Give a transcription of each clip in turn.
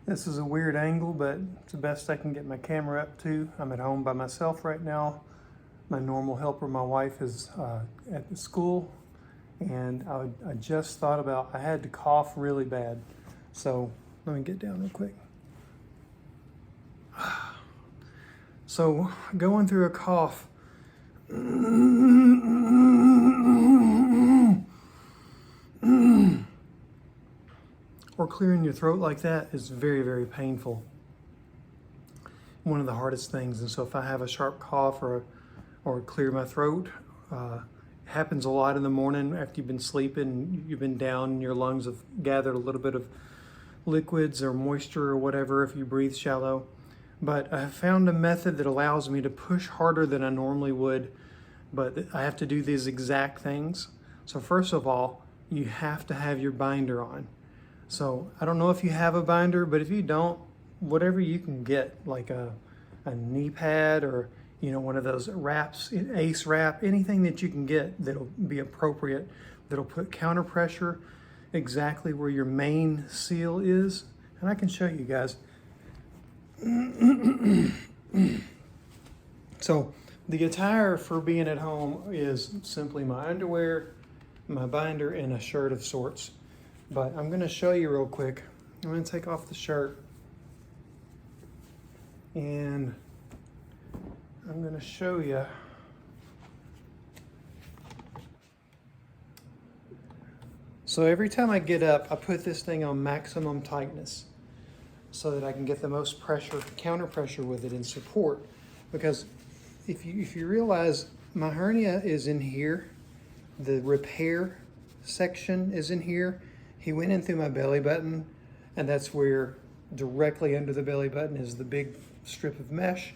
This is a weird angle, but it's the best I can get my camera up to. I'm at home by myself right now. My normal helper, my wife, is at the school, and I just thought about, I had to cough really bad. So let me get down real quick. So going through a cough, or clearing your throat like that is very, very painful. One of the hardest things. And so if I have a sharp cough or clear my throat, it happens a lot in the morning after you've been sleeping, you've been down, and your lungs have gathered a little bit of liquids or moisture or whatever if you breathe shallow. But I have found a method that allows me to push harder than I normally would, but I have to do these exact things. So first of all, you have to have your binder on. So I don't know if you have a binder, but if you don't, whatever you can get, like a knee pad or one of those wraps, ace wrap, anything that you can get that'll be appropriate, that'll put counter pressure exactly where your main seal is. And I can show you guys. So the attire for being at home is simply my underwear, my binder, and a shirt of sorts. But I'm gonna show you real quick. I'm gonna take off the shirt and I'm gonna show you. So every time I get up, I put this thing on maximum tightness so that I can get the most pressure, counter pressure with it and support. Because if you realize my hernia is in here, the repair section is in here. He went in through my belly button, and that's where directly under the belly button is the big strip of mesh.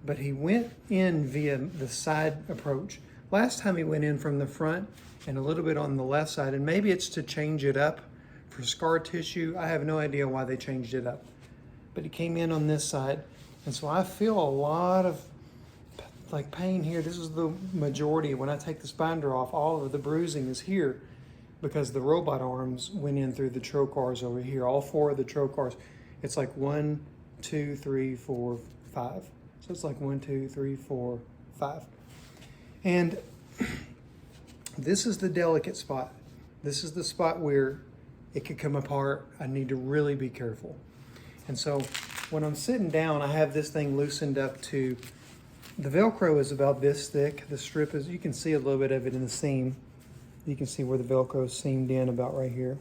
But he went in via the side approach. Last time he went in from the front and a little bit on the left side, and maybe it's to change it up for scar tissue. I have no idea why they changed it up. But he came in on this side, and so I feel a lot of like pain here. This is the majority. When I take this binder off, all of the bruising is here because the robot arms went in through the trocars over here, all four of the trocars. It's like 1, 2, 3, 4, 5. So it's like 1, 2, 3, 4, 5. And this is the delicate spot. This is the spot where it could come apart. I need to really be careful. And so when I'm sitting down, I have this thing loosened up to, the Velcro is about this thick. The strip is, you can see a little bit of it in the seam. You can see where the Velcro is seamed in about right here,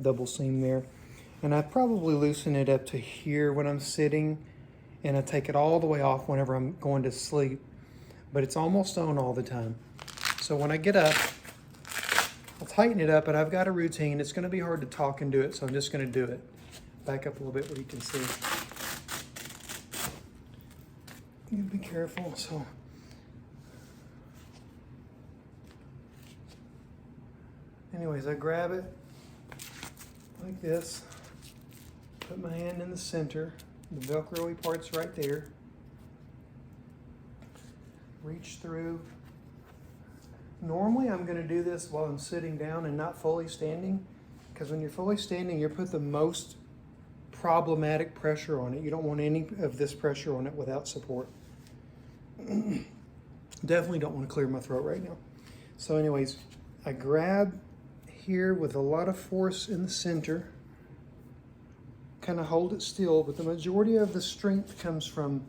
double seam there. And I probably loosen it up to here when I'm sitting, and I take it all the way off whenever I'm going to sleep, but it's almost on all the time. So when I get up, I'll tighten it up, but I've got a routine. It's gonna be hard to talk and do it, so I'm just gonna do it. Back up a little bit where you can see. You be careful, so. Anyways, I grab it like this, put my hand in the center, the Velcro-y part's right there, reach through. Normally I'm gonna do this while I'm sitting down and not fully standing, because when you're fully standing, you put the most problematic pressure on it. You don't want any of this pressure on it without support. Definitely don't want to clear my throat right now. So anyways, I grab here with a lot of force in the center, kind of hold it still, but the majority of the strength comes from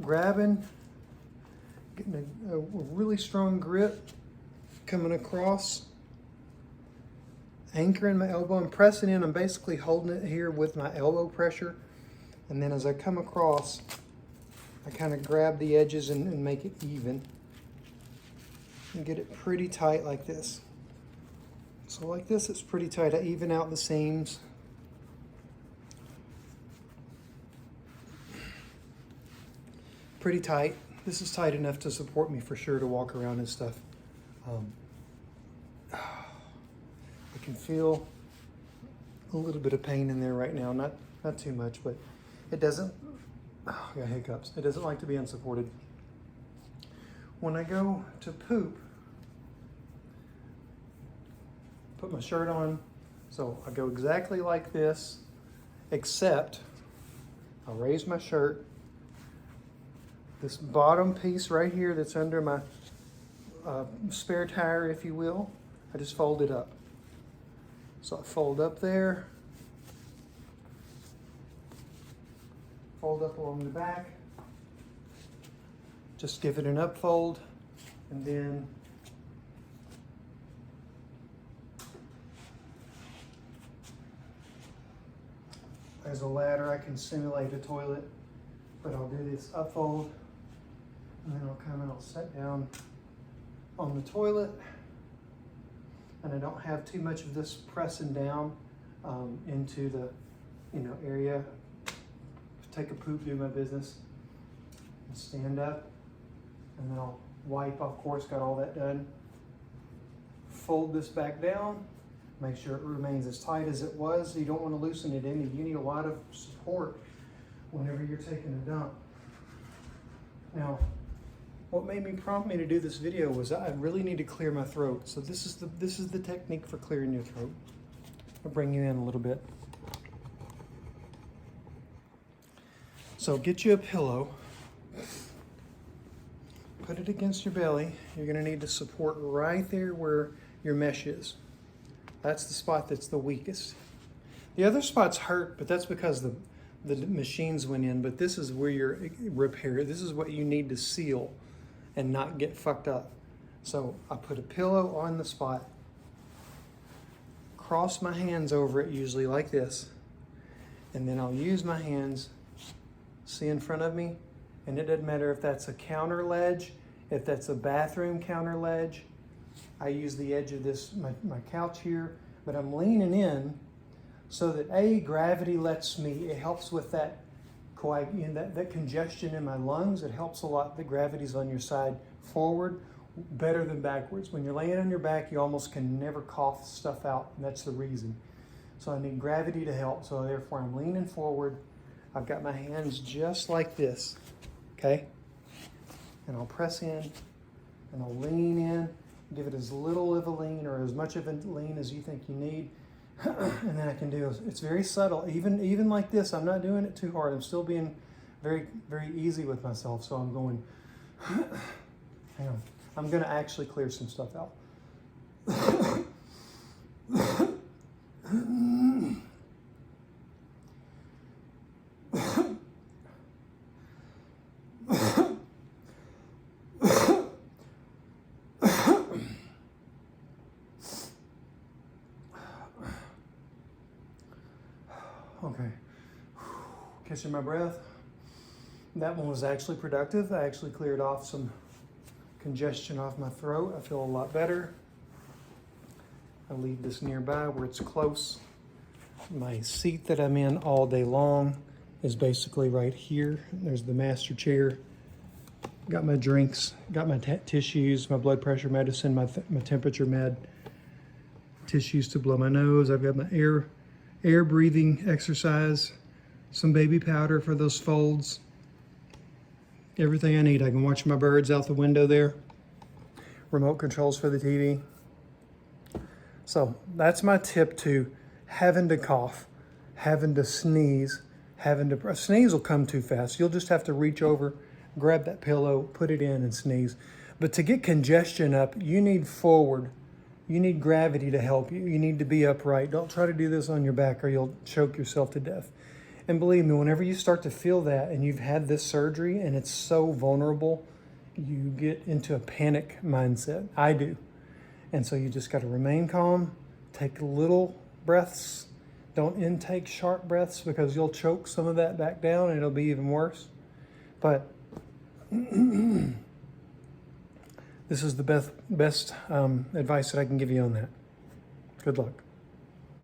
grabbing, getting a really strong grip, coming across, anchoring my elbow and pressing in. I'm basically holding it here with my elbow pressure. And then as I come across, I kind of grab the edges and make it even. And get it pretty tight like this. So like this, it's pretty tight. I even out the seams. Pretty tight. This is tight enough to support me for sure to walk around and stuff. I can feel a little bit of pain in there right now. Not too much, but it doesn't, oh, I got hiccups. It doesn't like to be unsupported. When I go to poop, put my shirt on, so I go exactly like this, except I'll raise my shirt. This bottom piece right here that's under my spare tire, if you will, I just fold it up. So I fold up there, fold up along the back, just give it an upfold, and then as a ladder I can simulate a toilet, but I'll do this upfold, and then I'll sit down on the toilet, and I don't have too much of this pressing down into the area. Take a poop, do my business, and stand up, and then I'll wipe, of course, got all that done. Fold this back down, make sure it remains as tight as it was. You don't want to loosen it any. You need a lot of support whenever you're taking a dump. Now, what made me prompt me to do this video was I really need to clear my throat. So this is the technique for clearing your throat. I'll bring you in a little bit. So get you a pillow, put it against your belly. You're gonna need to support right there where your mesh is. That's the spot that's the weakest. The other spots hurt, but that's because the machines went in, but this is where your repair, this is what you need to seal and not get fucked up. So I put a pillow on the spot, cross my hands over it usually like this, and then I'll use my hands, see in front of me, and it doesn't matter if that's a counter ledge, if that's a bathroom counter ledge. I use the edge of this, my couch here, but I'm leaning in so that gravity lets me, it helps with that that congestion in my lungs. It helps a lot. The gravity's on your side forward better than backwards. When you're laying on your back, you almost can never cough stuff out, and that's the reason. So I need gravity to help, so therefore I'm leaning forward. I've got my hands just like this, okay? And I'll press in, and I'll lean in, give it as little of a lean or as much of a lean as you think you need. And then I can do, it's very subtle. Even like this, I'm not doing it too hard. I'm still being very, very easy with myself. So I'm going, hang on. I'm gonna actually clear some stuff out. Okay, catching my breath. That one was actually productive. I actually cleared off some congestion off my throat. I feel a lot better. I leave this nearby where it's close. My seat that I'm in all day long is basically right here. There's the master chair. Got my drinks, got my tissues, my blood pressure medicine, my temperature med, tissues to blow my nose. I've got my air breathing exercise, some baby powder for those folds. Everything I need. I can watch my birds out the window there. Remote controls for the TV. So that's my tip to having to cough, having to sneeze, a sneeze will come too fast. You'll just have to reach over, grab that pillow, put it in and sneeze. But to get congestion up, you need forward. You need gravity to help you. You need to be upright. Don't try to do this on your back or you'll choke yourself to death. And believe me, whenever you start to feel that and you've had this surgery and it's so vulnerable, you get into a panic mindset. I do. And so you just got to remain calm, take little breaths. Don't intake sharp breaths because you'll choke some of that back down and it'll be even worse. But this is the best advice that I can give you on that. Good luck.